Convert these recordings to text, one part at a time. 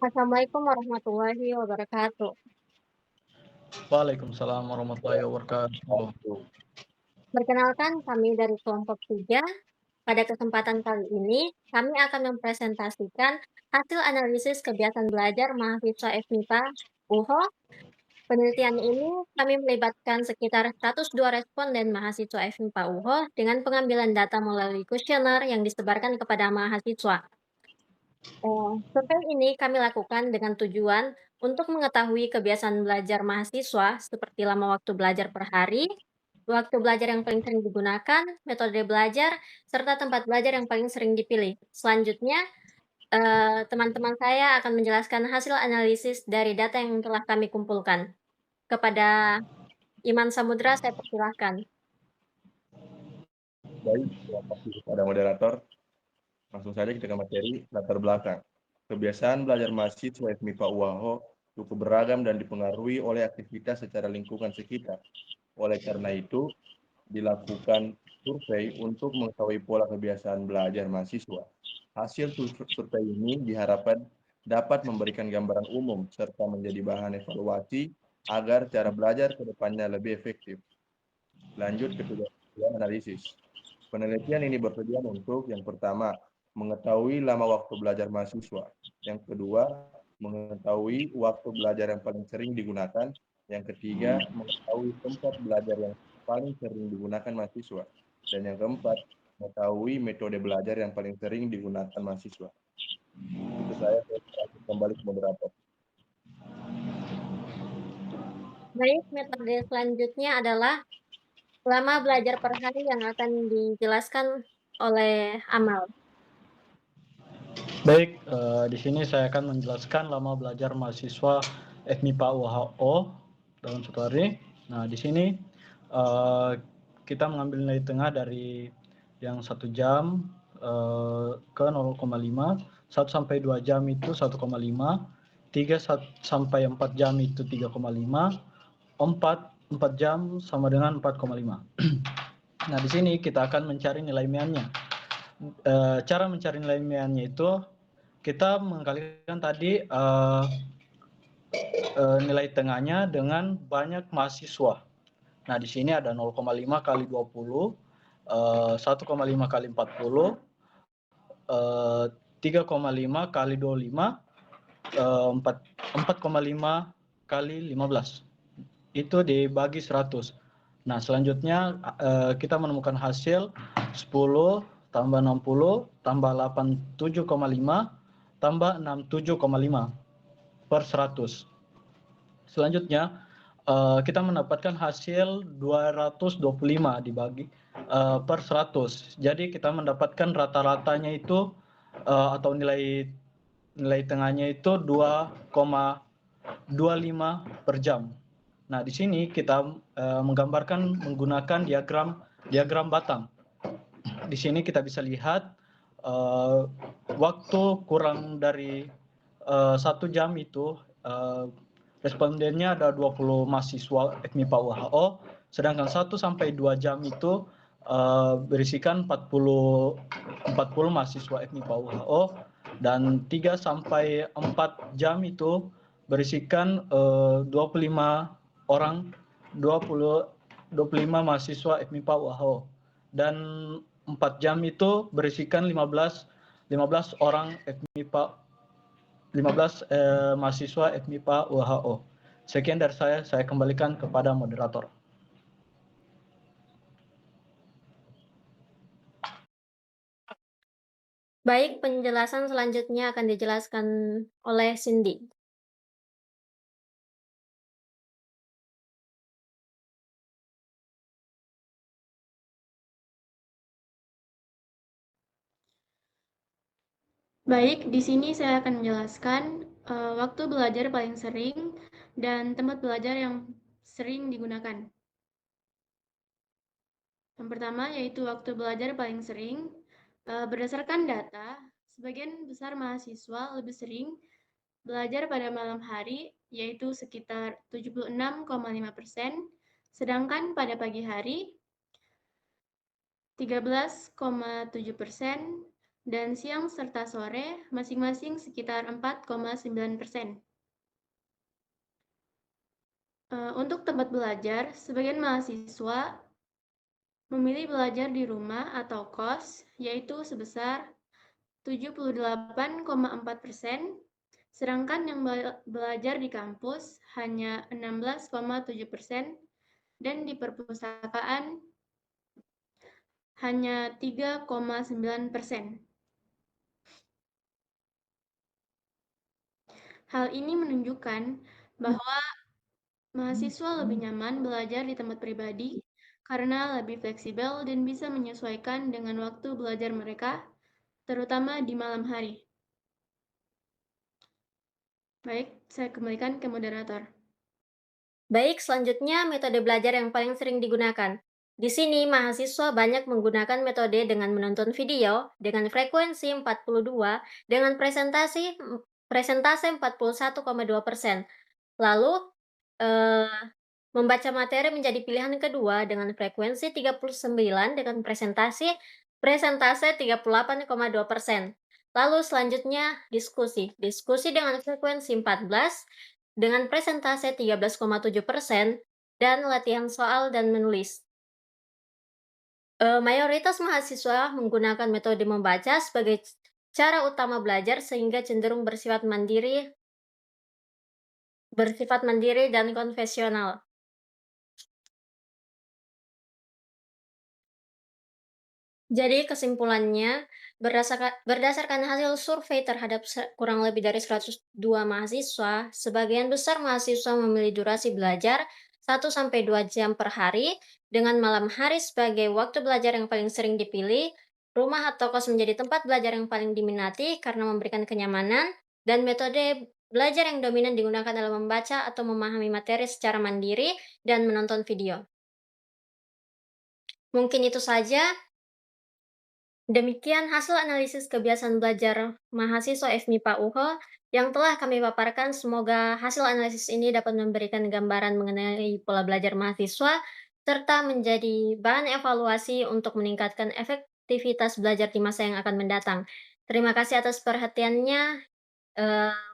Assalamualaikum warahmatullahi wabarakatuh. Waalaikumsalam warahmatullahi wabarakatuh. Perkenalkan, kami dari kelompok 3. Pada kesempatan kali ini, kami akan mempresentasikan hasil analisis kebiasaan belajar mahasiswa FMIPA UHO. Penelitian ini kami melibatkan sekitar 102 responden mahasiswa FMIPA UHO dengan pengambilan data melalui kuesioner yang disebarkan kepada mahasiswa. Survei ini kami lakukan dengan tujuan untuk mengetahui kebiasaan belajar mahasiswa seperti lama waktu belajar per hari, waktu belajar yang paling sering digunakan, metode belajar, serta tempat belajar yang paling sering dipilih. Selanjutnya, teman-teman saya akan menjelaskan hasil analisis dari data yang telah kami kumpulkan. Kepada Iman Samudra, saya persilahkan. Baik, terima kasih kepada moderator. Langsung saja kita ke materi latar belakang. Kebiasaan belajar mahasiswa FMIPA UAHO cukup beragam dan dipengaruhi oleh aktivitas secara lingkungan sekitar. Oleh karena itu, dilakukan survei untuk mengetahui pola kebiasaan belajar mahasiswa. Hasil survei ini diharapkan dapat memberikan gambaran umum serta menjadi bahan evaluasi agar cara belajar ke depannya lebih efektif. Lanjut ke tujuan analisis. Penelitian ini bertujuan untuk yang pertama, mengetahui lama waktu belajar mahasiswa. Yang kedua, mengetahui waktu belajar yang paling sering digunakan. Yang ketiga, mengetahui tempat belajar yang paling sering digunakan mahasiswa. Dan yang keempat, mengetahui metode belajar yang paling sering digunakan mahasiswa. Itu saya kembali ke moderator. Baik, metode selanjutnya adalah lama belajar per hari yang akan dijelaskan oleh Amal. Baik, di sini saya akan menjelaskan lama belajar mahasiswa FMIPA UHO dalam satu hari. Nah, di sini kita mengambil nilai tengah dari yang 1 jam ke 0,5, 1 sampai 2 jam itu 1,5, 3 sampai 4 jam itu 3,5, 4 jam sama dengan 4,5. Nah, di sini kita akan mencari nilai meannya. Cara mencari nilai meannya itu kita mengkalikan tadi nilai tengahnya dengan banyak mahasiswa. Nah, di sini ada 0,5 kali 20, 1,5 kali 40, 3,5 kali 25, 4,5 kali 15. Itu dibagi 100. Nah, selanjutnya kita menemukan hasil 10 tambah 60 tambah 87,5 tambah 67,5 per 100. Selanjutnya kita mendapatkan hasil 225 dibagi per 100. Jadi kita mendapatkan rata-ratanya itu atau nilai tengahnya itu 2,25 per jam. Nah, di sini kita menggambarkan menggunakan diagram batang. Di sini kita bisa lihat waktu kurang dari 1 jam itu respondennya ada 20 mahasiswa FMIPA UHO, sedangkan 1 sampai 2 jam itu berisikan 40 mahasiswa FMIPA UHO, dan 3 sampai 4 jam itu berisikan 25 mahasiswa FMIPA UHO, dan 4 jam itu berisikan 15 orang FMIPA, 15 mahasiswa FMIPA UHO. Sekian dari saya kembalikan kepada moderator. Baik, penjelasan selanjutnya akan dijelaskan oleh Cindy. Baik, di sini saya akan menjelaskan waktu belajar paling sering dan tempat belajar yang sering digunakan. Yang pertama yaitu waktu belajar paling sering. Berdasarkan data, sebagian besar mahasiswa lebih sering belajar pada malam hari, yaitu sekitar 76,5%, sedangkan pada pagi hari 13,7%, dan siang serta sore masing-masing sekitar 4,9%. Untuk tempat belajar, sebagian mahasiswa memilih belajar di rumah atau kos, yaitu sebesar 78,4%, sedangkan yang belajar di kampus hanya 16,7%, dan di perpustakaan hanya 3,9%. Hal ini menunjukkan bahwa mahasiswa lebih nyaman belajar di tempat pribadi karena lebih fleksibel dan bisa menyesuaikan dengan waktu belajar mereka, terutama di malam hari. Baik, saya kembalikan ke moderator. Baik, selanjutnya metode belajar yang paling sering digunakan. Di sini, mahasiswa banyak menggunakan metode dengan menonton video dengan frekuensi 42 dengan presentase 41,2%. Lalu, membaca materi menjadi pilihan kedua dengan frekuensi 39 dengan presentase 38,2%. Lalu selanjutnya diskusi. Diskusi dengan frekuensi 14 dengan presentase 13,7% dan latihan soal dan menulis. Mayoritas mahasiswa menggunakan metode membaca sebagai cara utama belajar sehingga cenderung bersifat mandiri dan konvensional. Jadi kesimpulannya, berdasarkan hasil survei terhadap kurang lebih dari 102 mahasiswa, sebagian besar mahasiswa memilih durasi belajar 1-2 jam per hari, dengan malam hari sebagai waktu belajar yang paling sering dipilih, rumah atau kos menjadi tempat belajar yang paling diminati karena memberikan kenyamanan, dan metode belajar yang dominan digunakan dalam membaca atau memahami materi secara mandiri dan menonton video. Mungkin itu saja. Demikian hasil analisis kebiasaan belajar mahasiswa FMIPA UHO yang telah kami paparkan. Semoga hasil analisis ini dapat memberikan gambaran mengenai pola belajar mahasiswa, serta menjadi bahan evaluasi untuk meningkatkan efektivitas belajar di masa yang akan mendatang. Terima kasih atas perhatiannya.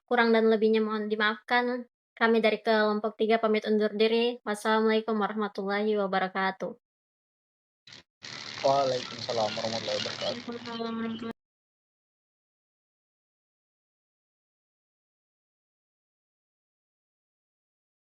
Kurang dan lebihnya mohon dimaafkan. Kami dari kelompok 3 pamit undur diri. Wassalamualaikum warahmatullahi wabarakatuh. Waalaikumsalam warahmatullahi wabarakatuh. Waalaikumsalam warahmatullahi